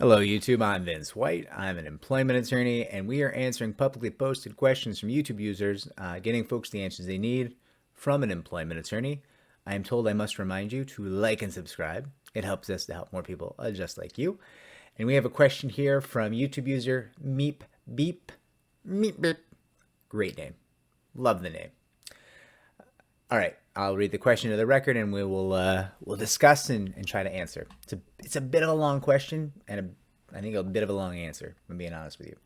Hello, YouTube. I'm Vince White. I'm an employment attorney, and we are answering publicly posted questions from YouTube users, getting folks the answers they need from an employment attorney. I am told I must remind you to like and subscribe. It helps us to help more people just like you. And we have a question here from YouTube user Meep Beep. Meep Beep. Great name. Love the name. All right, I'll read the question to the record, and we'll discuss and try to answer. It's a bit of a long question, and I think a bit of a long answer. I'm being honest with you.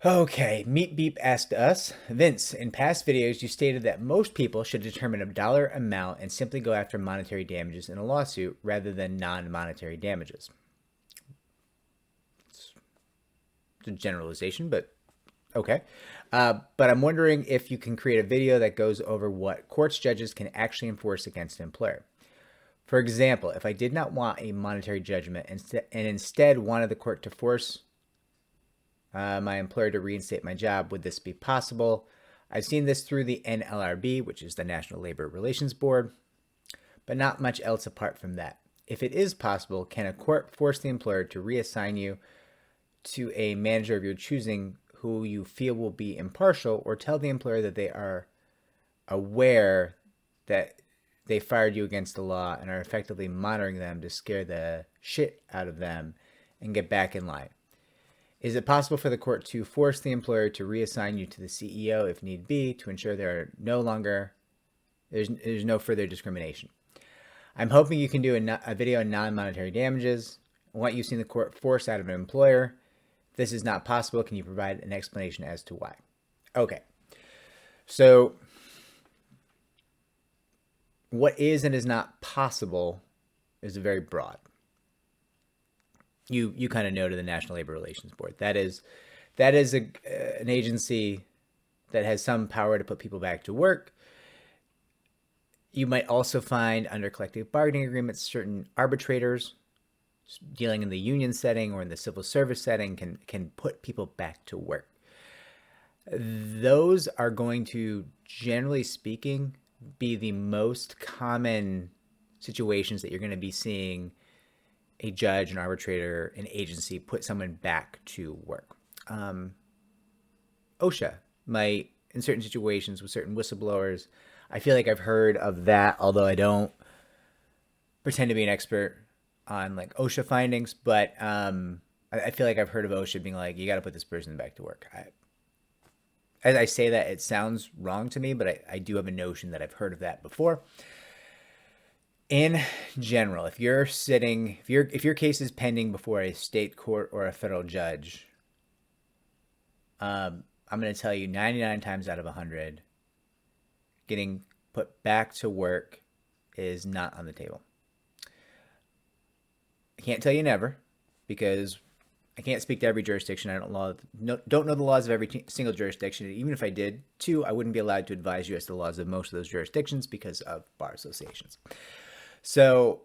Okay, Meat Beep asked us, Vince, in past videos you stated that most people should determine a dollar amount and simply go after monetary damages in a lawsuit rather than non-monetary damages. It's a generalization, but okay. But I'm wondering if you can create a video that goes over what courts judges can actually enforce against an employer. For example, if I did not want a monetary judgment and instead wanted the court to force my employer to reinstate my job, would this be possible? I've seen this through the NLRB, which is the National Labor Relations Board, but not much else apart from that. If it is possible, can a court force the employer to reassign you to a manager of your choosing who you feel will be impartial, or tell the employer that they are aware that they fired you against the law and are effectively monitoring them to scare the shit out of them and get back in line? Is it possible for the court to force the employer to reassign you to the CEO if need be to ensure there's no further discrimination? I'm hoping you can do a video on non-monetary damages, what you've seen the court force out of an employer. If this is not possible, can you provide an explanation as to why? Okay. So what is and is not possible is very broad. You kind of know to the National Labor Relations Board. That is an agency that has some power to put people back to work. You might also find under collective bargaining agreements certain arbitrators dealing in the union setting or in the civil service setting can put people back to work. Those are going to, generally speaking, be the most common situations that you're going to be seeing a judge, an arbitrator, an agency put someone back to work. OSHA might, in certain situations with certain whistleblowers, I feel like I've heard of that, although I don't pretend to be an expert on like OSHA findings, but I feel like I've heard of OSHA being like, you got to put this person back to work. As I say that, it sounds wrong to me, but I do have a notion that I've heard of that before. In general, if your case is pending before a state court or a federal judge, I'm going to tell you 99 times out of 100, getting put back to work is not on the table. I can't tell you never, because I can't speak to every jurisdiction. I don't know the laws of every single jurisdiction. Even if I did too, I wouldn't be allowed to advise you as to the laws of most of those jurisdictions because of bar associations. So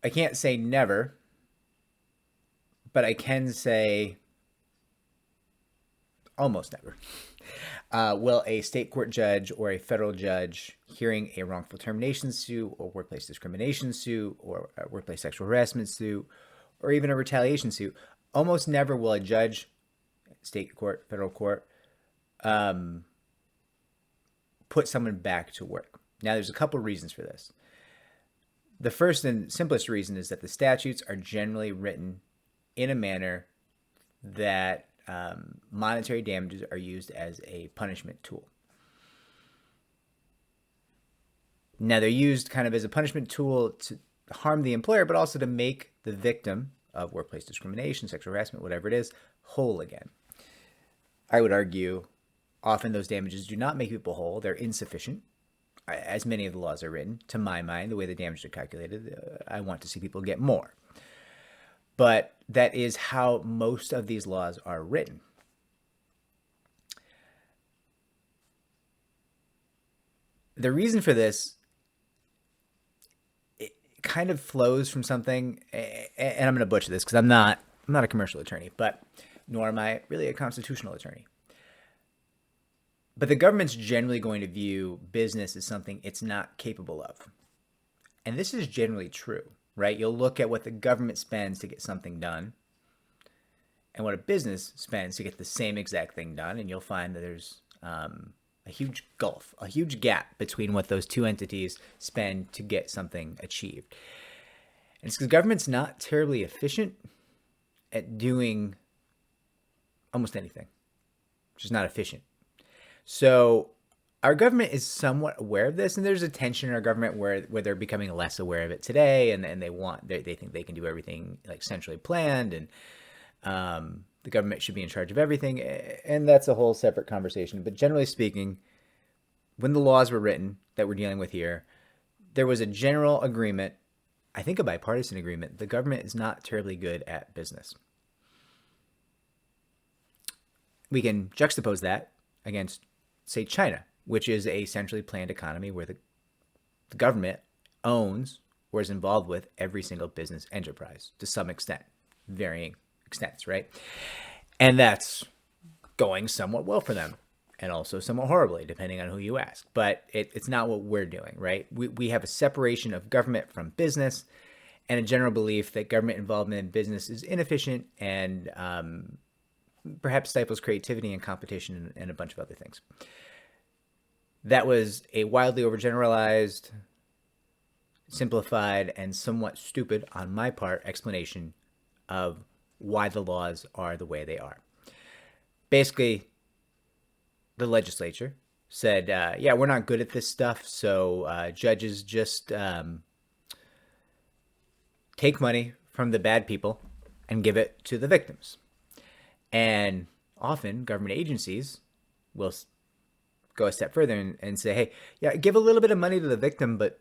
I can't say never, but I can say almost never. Will a state court judge or a federal judge hearing a wrongful termination suit or workplace discrimination suit or a workplace sexual harassment suit or even a retaliation suit, almost never will a judge, state court, federal court, put someone back to work. Now, there's a couple reasons for this. The first and simplest reason is that the statutes are generally written in a manner that monetary damages are used as a punishment tool. Now, they're used kind of as a punishment tool to harm the employer, but also to make the victim of workplace discrimination, sexual harassment, whatever it is, whole again. I would argue often those damages do not make people whole. They're insufficient. As many of the laws are written, to my mind, the way the damages are calculated, I want to see people get more. But that is how most of these laws are written. The reason for this, it kind of flows from something, and I'm going to butcher this because I'm not a commercial attorney, but nor am I really a constitutional attorney. But the government's generally going to view business as something it's not capable of. And this is generally true, right? You'll look at what the government spends to get something done and what a business spends to get the same exact thing done, and you'll find that there's a huge gulf, a huge gap between what those two entities spend to get something achieved. And it's because government's not terribly efficient at doing almost anything. It's just not efficient. So our government is somewhat aware of this, and there's a tension in our government where they're becoming less aware of it today, and they think they can do everything like centrally planned, and the government should be in charge of everything, and that's a whole separate conversation. But generally speaking, when the laws were written that we're dealing with here, there was a general agreement, I think a bipartisan agreement, the government is not terribly good at business. We can juxtapose that against, say, China, which is a centrally planned economy where the government owns or is involved with every single business enterprise to some extent, varying extents, right? And that's going somewhat well for them, and also somewhat horribly, depending on who you ask. But it's not what we're doing, right? We have a separation of government from business, and a general belief that government involvement in business is inefficient and perhaps stifles creativity and competition and a bunch of other things. That was a wildly overgeneralized, simplified, and somewhat stupid, on my part, explanation of why the laws are the way they are. Basically, the legislature said, yeah, we're not good at this stuff, so judges just take money from the bad people and give it to the victims. And often government agencies will go a step further and say, hey, yeah, give a little bit of money to the victim, but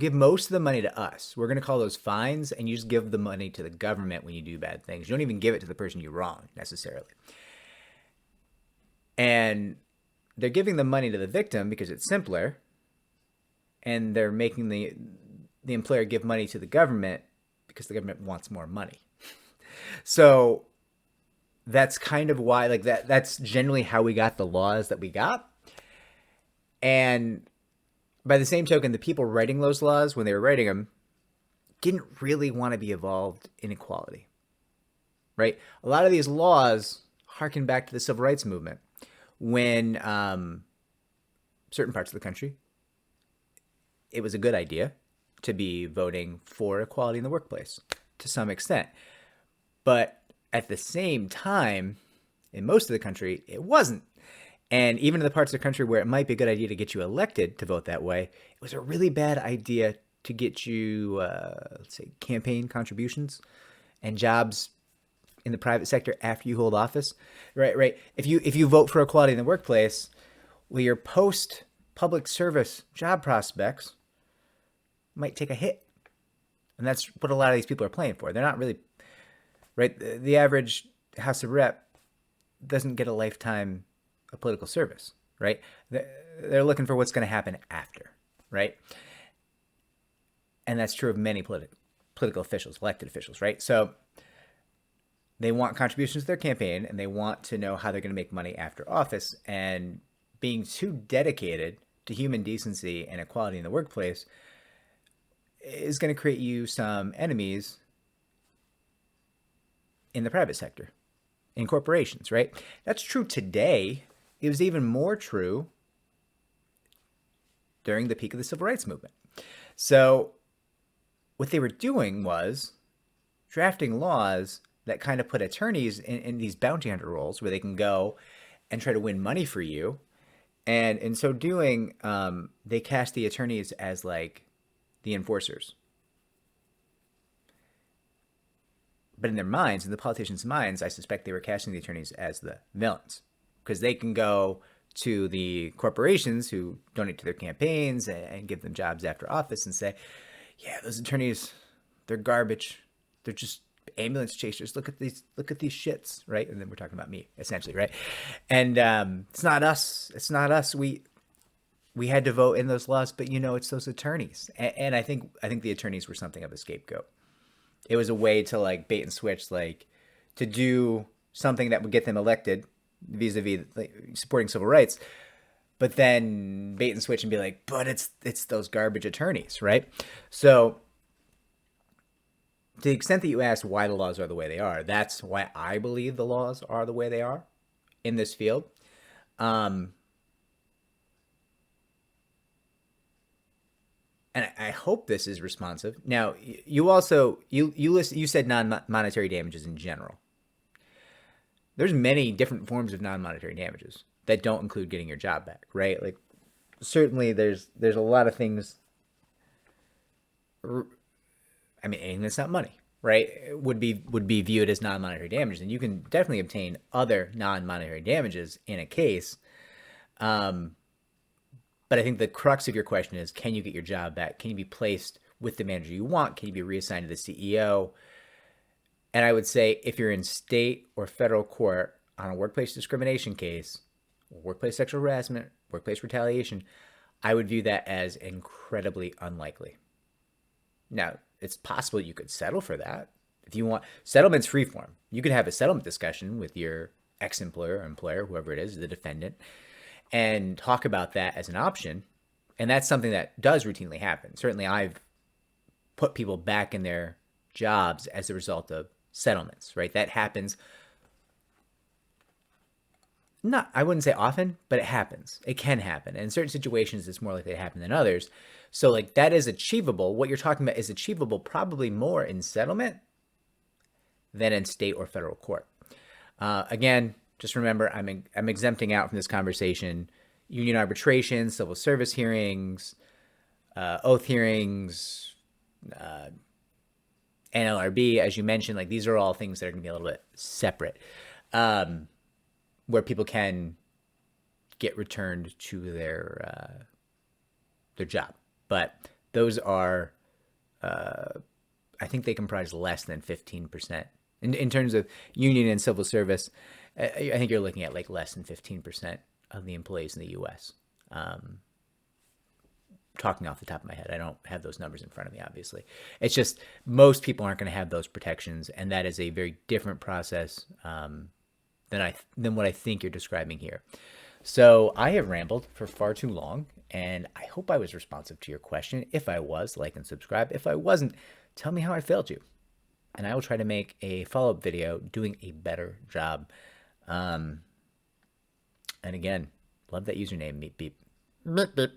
give most of the money to us. We're going to call those fines, and you just give the money to the government when you do bad things. You don't even give it to the person you wronged necessarily. And they're giving the money to the victim because it's simpler, and they're making the employer give money to the government because the government wants more money. So that's kind of why, like, that's generally how we got the laws that we got. And by the same token, the people writing those laws, when they were writing them, didn't really want to be involved in equality, right? A lot of these laws harken back to the civil rights movement, when certain parts of the country, it was a good idea to be voting for equality in the workplace to some extent. But at the same time, in most of the country, it wasn't. And even in the parts of the country where it might be a good idea to get you elected to vote that way, it was a really bad idea to get you, let's say, campaign contributions and jobs in the private sector after you hold office, right? If you vote for equality in the workplace, well, your post-public service job prospects might take a hit. And that's what a lot of these people are playing for. They're not really, right? The average House of Rep doesn't get a lifetime of political service, right? They're looking for what's going to happen after, right? And that's true of many political officials, elected officials, right? So they want contributions to their campaign, and they want to know how they're going to make money after office. And being too dedicated to human decency and equality in the workplace is going to create you some enemies in the private sector, in corporations, right? That's true today. It was even more true during the peak of the civil rights movement. So what they were doing was drafting laws that kind of put attorneys in these bounty hunter roles where they can go and try to win money for you. And in so doing, they cast the attorneys as like the enforcers. But in their minds, in the politicians' minds, I suspect they were casting the attorneys as the villains, because they can go to the corporations who donate to their campaigns and give them jobs after office and say, yeah, those attorneys, they're garbage. They're just ambulance chasers. Look at these shits, right? And then we're talking about me, essentially, right? And it's not us. It's not us. We had to vote in those laws, but it's those attorneys. And I think the attorneys were something of a scapegoat. It was a way to like bait and switch, like to do something that would get them elected vis-a-vis like, supporting civil rights, but then bait and switch and be like, but it's those garbage attorneys, right? So to the extent that you asked why the laws are the way they are, that's why I believe the laws are the way they are in this field. Um, and I hope this is responsive. Now, you also you said non-monetary damages in general. There's many different forms of non-monetary damages that don't include getting your job back, right? Like certainly there's a lot of things. I mean, anything that's not money, right, would be viewed as non-monetary damages, and you can definitely obtain other non-monetary damages in a case. Um, but I think the crux of your question is, can you get your job back? Can you be placed with the manager you want? Can you be reassigned to the CEO? And I would say if you're in state or federal court on a workplace discrimination case, workplace sexual harassment, workplace retaliation, I would view that as incredibly unlikely. Now, it's possible you could settle for that. If you want, settlement's freeform. You could have a settlement discussion with your ex-employer or employer, whoever it is, the defendant, and talk about that as an option. And that's something that does routinely happen. Certainly, I've put people back in their jobs as a result of settlements, right? That happens. Not, I wouldn't say often, but it happens. It can happen. And in certain situations, it's more likely to happen than others. So, like, that is achievable. What you're talking about is achievable probably more in settlement than in state or federal court. Again, just remember, I'm exempting out from this conversation union arbitration, civil service hearings, oath hearings, NLRB, as you mentioned. Like, these are all things that are going to be a little bit separate, where people can get returned to their job. But those are, I think they comprise less than 15%. In terms of union and civil service, I think you're looking at like less than 15% of the employees in the U.S. Talking off the top of my head, I don't have those numbers in front of me, obviously. It's just most people aren't going to have those protections, and that is a very different process than what I think you're describing here. So I have rambled for far too long, and I hope I was responsive to your question. If I was, like and subscribe. If I wasn't, tell me how I failed you, and I will try to make a follow-up video doing a better job. And again, love that username, Meep Beep. Beep, beep.